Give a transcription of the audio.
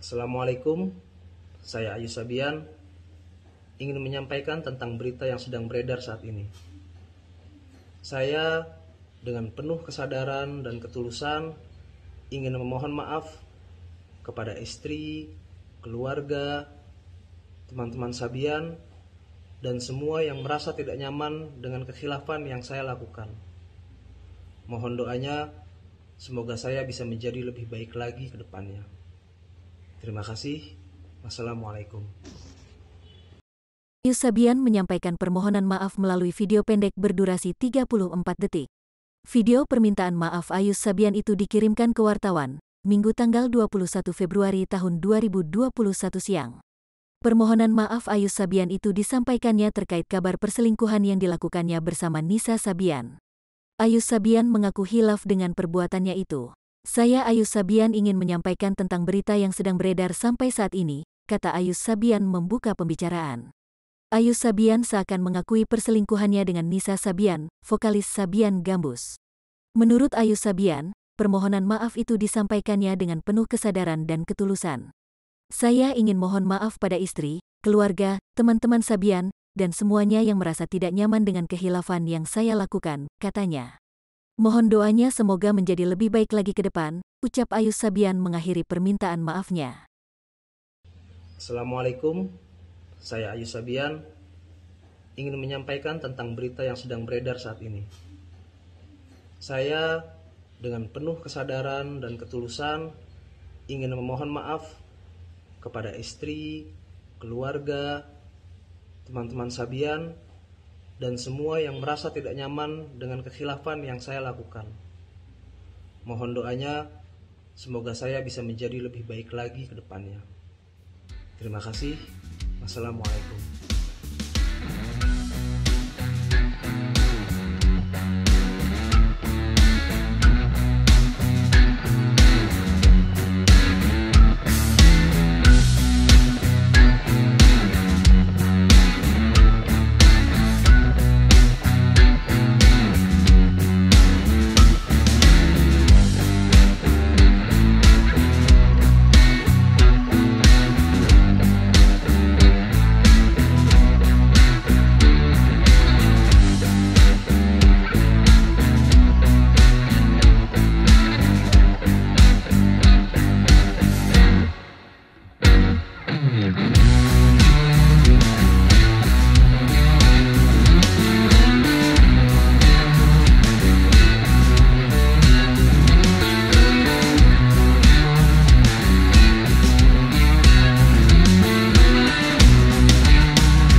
Assalamualaikum, saya Ayus Sabian ingin menyampaikan tentang berita yang sedang beredar saat ini. Saya dengan penuh kesadaran dan ketulusan ingin memohon maaf kepada istri, keluarga, teman-teman Sabian, dan semua yang merasa tidak nyaman dengan kekhilafan yang saya lakukan. Mohon doanya, semoga saya bisa menjadi lebih baik lagi ke depannya. Terima kasih. Wassalamualaikum. Ayus Sabian menyampaikan permohonan maaf melalui video pendek berdurasi 34 detik. Video permintaan maaf Ayus Sabian itu dikirimkan ke wartawan, Minggu tanggal 21 Februari tahun 2021 siang. Permohonan maaf Ayus Sabian itu disampaikannya terkait kabar perselingkuhan yang dilakukannya bersama Nisa Sabian. Ayus Sabian mengaku hilaf dengan perbuatannya itu. Saya Ayus Sabian ingin menyampaikan tentang berita yang sedang beredar sampai saat ini, kata Ayus Sabian membuka pembicaraan. Ayus Sabian seakan mengakui perselingkuhannya dengan Nisa Sabian, vokalis Sabian Gambus. Menurut Ayus Sabian, permohonan maaf itu disampaikannya dengan penuh kesadaran dan ketulusan. Saya ingin mohon maaf pada istri, keluarga, teman-teman Sabian, dan semuanya yang merasa tidak nyaman dengan kehilafan yang saya lakukan, katanya. Mohon doanya semoga menjadi lebih baik lagi ke depan, ucap Ayus Sabian mengakhiri permintaan maafnya. Assalamualaikum, saya Ayus Sabian ingin menyampaikan tentang berita yang sedang beredar saat ini. Saya dengan penuh kesadaran dan ketulusan ingin memohon maaf kepada istri, keluarga, teman-teman Sabian, dan semua yang merasa tidak nyaman dengan kekhilafan yang saya lakukan. Mohon doanya, semoga saya bisa menjadi lebih baik lagi ke depannya. Terima kasih. Wassalamualaikum.